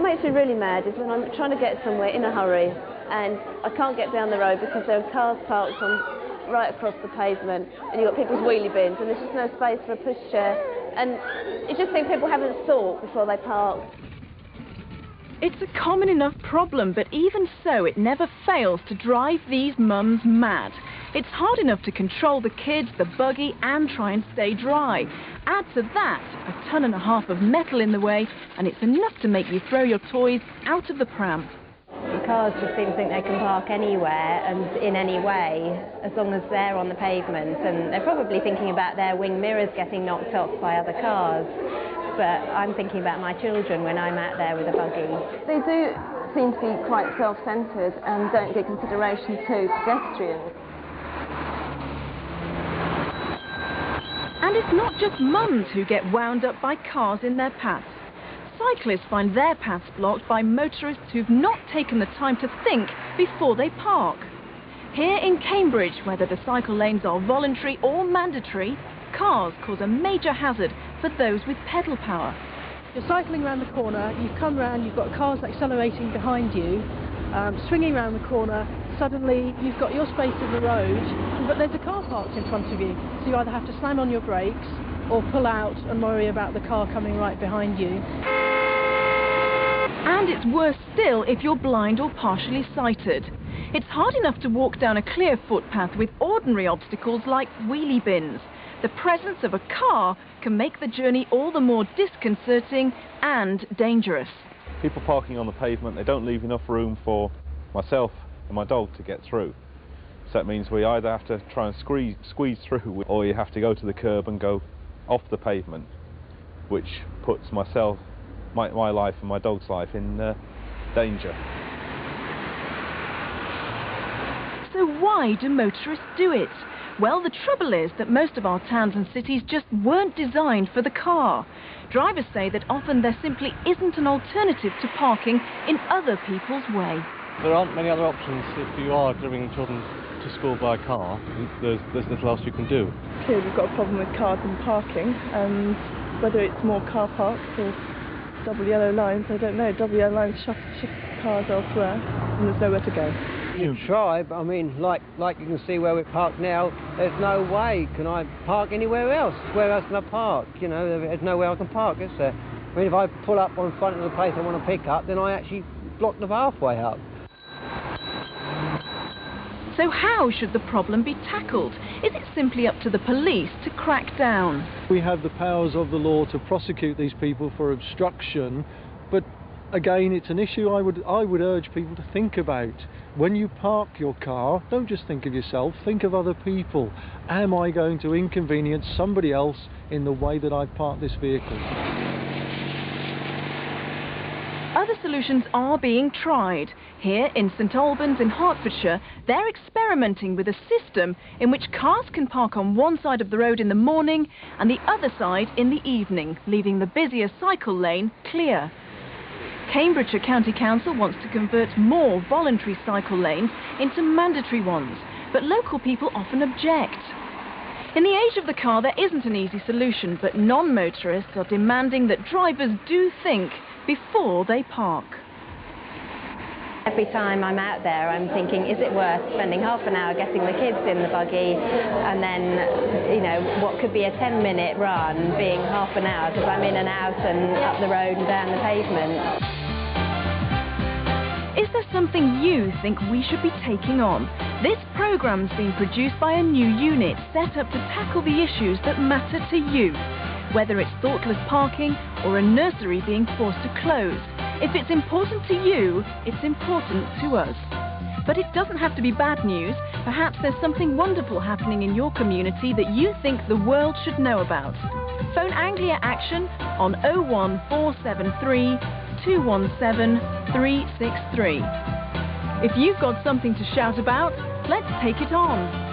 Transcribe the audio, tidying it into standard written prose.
makes me really mad is when I'm trying to get somewhere in a hurry and I can't get down the road because there are cars parked right across the pavement, and you've got people's wheelie bins, and there's just no space for a pushchair. And you just think people haven't thought before they park. It's a common enough problem, but even so, it never fails to drive these mums mad. It's hard enough to control the kids, the buggy, and try and stay dry. Add to that 1.5 tons of metal in the way, and it's enough to make you throw your toys out of the pram. The cars just seem to think they can park anywhere and in any way, as long as they're on the pavement, and they're probably thinking about their wing mirrors getting knocked off by other cars. But I'm thinking about my children when I'm out there with a buggy. They do seem to be quite self-centred and don't give consideration to pedestrians. And it's not just mums who get wound up by cars in their paths. Cyclists find their paths blocked by motorists who've not taken the time to think before they park. Here in Cambridge, whether the cycle lanes are voluntary or mandatory, cars cause a major hazard for those with pedal power. You're cycling around the corner, you've come round, you've got cars accelerating behind you, swinging around the corner, suddenly you've got your space in the road, but there's a car parked in front of you, so you either have to slam on your brakes or pull out and worry about the car coming right behind you. And it's worse still if you're blind or partially sighted. It's hard enough to walk down a clear footpath with ordinary obstacles like wheelie bins. The presence of a car can make the journey all the more disconcerting and dangerous. People parking on the pavement, they don't leave enough room for myself and my dog to get through. So that means we either have to try and squeeze through, or you have to go to the curb and go off the pavement, which puts myself, my life and my dog's life in danger. So why do motorists do it? Well, the trouble is that most of our towns and cities just weren't designed for the car. Drivers say that often there simply isn't an alternative to parking in other people's way. There aren't many other options if you are driving children to school by car. There's little else you can do. Here we've got a problem with cars and parking, and whether it's more car parks or double yellow lines, I don't know. Double yellow lines shift cars elsewhere, and there's nowhere to go. You try, but I mean, like you can see where we're parked now, there's no way can I park anywhere else. Where else can I park? You know, there's nowhere I can park, is there? I mean, if I pull up on front of the place I want to pick up, then I actually block the pathway up. So how should the problem be tackled? Is it simply up to the police to crack down? We have the powers of the law to prosecute these people for obstruction, but again, it's an issue I would urge people to think about. When you park your car, don't just think of yourself, think of other people. Am I going to inconvenience somebody else in the way that I've parked this vehicle? Other solutions are being tried. Here in St Albans in Hertfordshire, they're experimenting with a system in which cars can park on one side of the road in the morning and the other side in the evening, leaving the busier cycle lane clear. Cambridgeshire County Council wants to convert more voluntary cycle lanes into mandatory ones, but local people often object. In the age of the car, there isn't an easy solution, but non-motorists are demanding that drivers do think before they park. Every time I'm out there, I'm thinking, is it worth spending half an hour getting the kids in the buggy and then, you know, what could be a 10-minute run being half an hour because I'm in and out and up the road and down the pavement. Is there something you think we should be taking on? This programme's been produced by a new unit set up to tackle the issues that matter to you, whether it's thoughtless parking or a nursery being forced to close. If it's important to you, it's important to us. But it doesn't have to be bad news. Perhaps there's something wonderful happening in your community that you think the world should know about. Phone Anglia Action on 01473 217 363. If you've got something to shout about, let's take it on.